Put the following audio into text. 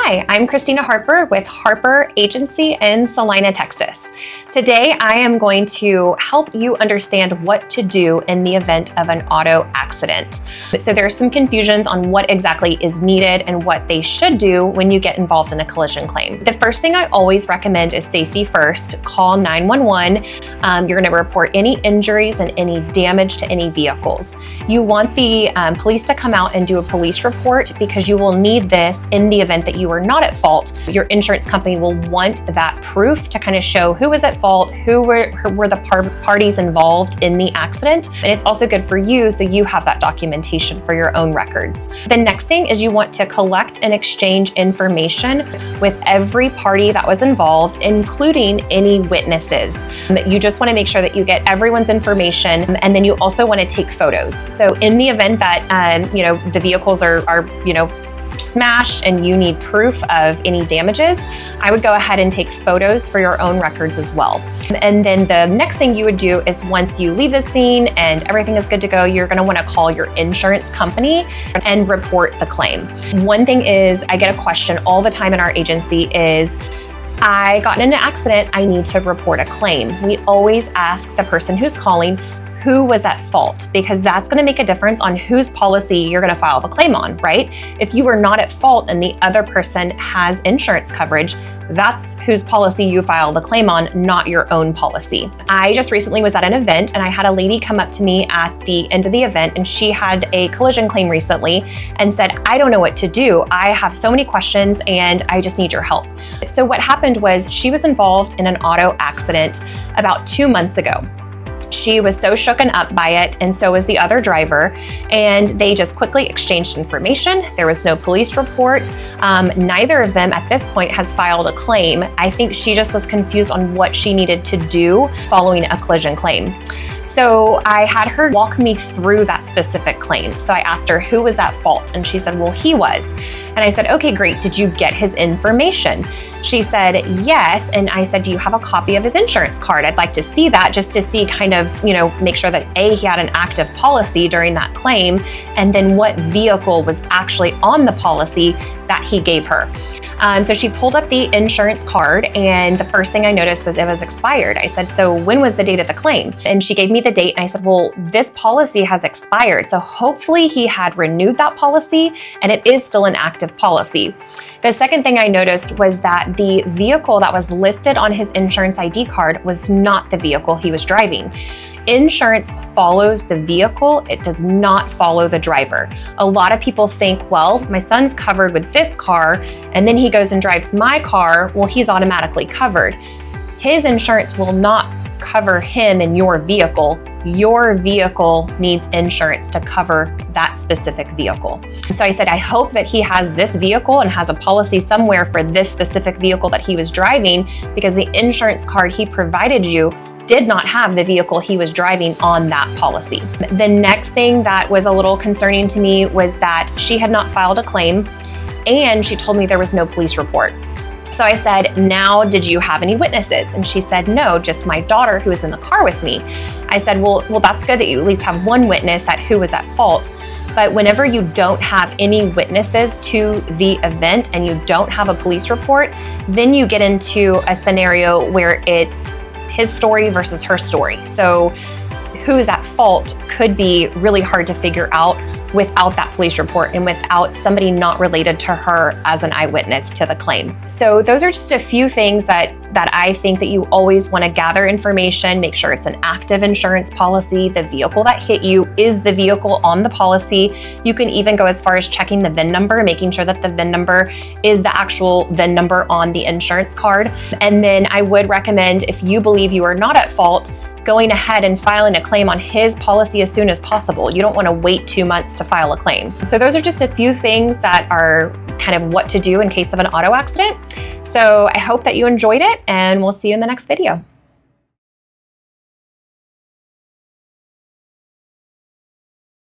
Hi, I'm Christina Harper with Harper Agency in Celina, Texas. Today, I am going to help you understand what to do in the event of an auto accident. So there's some confusions on what exactly is needed and what they should do when you get involved in a collision claim. The first thing I always recommend is safety first. Call 911. You're going to report any injuries and any damage to any vehicles. You want the police to come out and do a police report because you will need this in the event that you are not at fault. Your insurance company will want that proof to kind of show who was at fault, who were the parties involved in the accident. And it's also good for you so you have that documentation for your own records. The next thing is you want to collect and exchange information with every party that was involved, including any witnesses. You just want to make sure that you get everyone's information, and then you also want to take photos. So in the event that the vehicles are smashed and you need proof of any damages, I would go ahead and take photos for your own records as well. And then the next thing you would do is once you leave the scene and everything is good to go, you're going to want to call your insurance company and report the claim. One thing is, I get a question all the time in our agency is, I got in an accident, I need to report a claim. We always ask the person who's calling who was at fault, because that's going to make a difference on whose policy you're going to file the claim on, right? If you were not at fault and the other person has insurance coverage, that's whose policy you file the claim on, not your own policy. I just recently was at an event and I had a lady come up to me at the end of the event, and she had a collision claim recently and said, I don't know what to do. I have so many questions and I just need your help. So what happened was she was involved in an auto accident about 2 months ago. She was so shooken up by it, and so was the other driver, and they just quickly exchanged information. There was no police report. Neither of them at this point has filed a claim. I think she just was confused on what she needed to do following a collision claim. So I had her walk me through that specific claim. So I asked her, who was at fault? And she said, well, he was. And I said, okay, great. Did you get his information? She said, yes. And I said, do you have a copy of his insurance card? I'd like to see that just to see kind of, make sure that A, he had an active policy during that claim, and then what vehicle was actually on the policy that he gave her. So she pulled up the insurance card, and the first thing I noticed was it was expired. I said, so when was the date of the claim? And she gave me the date, and I said, well, this policy has expired. So hopefully he had renewed that policy and it is still an active policy. The second thing I noticed was that the vehicle that was listed on his insurance ID card was not the vehicle he was driving. Insurance follows the vehicle, it does not follow the driver. A lot of people think, well, my son's covered with this car, and then he goes and drives my car, well, he's automatically covered. His insurance will not cover him and your vehicle. Your vehicle needs insurance to cover that specific vehicle. So I said, I hope that he has this vehicle and has a policy somewhere for this specific vehicle that he was driving, because the insurance card he provided you did not have the vehicle he was driving on that policy. The next thing that was a little concerning to me was that she had not filed a claim, and she told me there was no police report. So I said, now, did you have any witnesses? And she said, no, just my daughter who was in the car with me. I said, well, that's good that you at least have one witness at who was at fault. But whenever you don't have any witnesses to the event and you don't have a police report, then you get into a scenario where it's his story versus her story. So who's at fault could be really hard to figure out without that police report and without somebody not related to her as an eyewitness to the claim. So those are just a few things that I think that you always want to gather information, make sure it's an active insurance policy. The vehicle that hit you is the vehicle on the policy. You can even go as far as checking the VIN number, making sure that the VIN number is the actual VIN number on the insurance card. And then I would recommend, if you believe you are not at fault, going ahead and filing a claim on his policy as soon as possible. You don't want to wait 2 months to file a claim. So those are just a few things that are kind of what to do in case of an auto accident. So I hope that you enjoyed it, and we'll see you in the next video.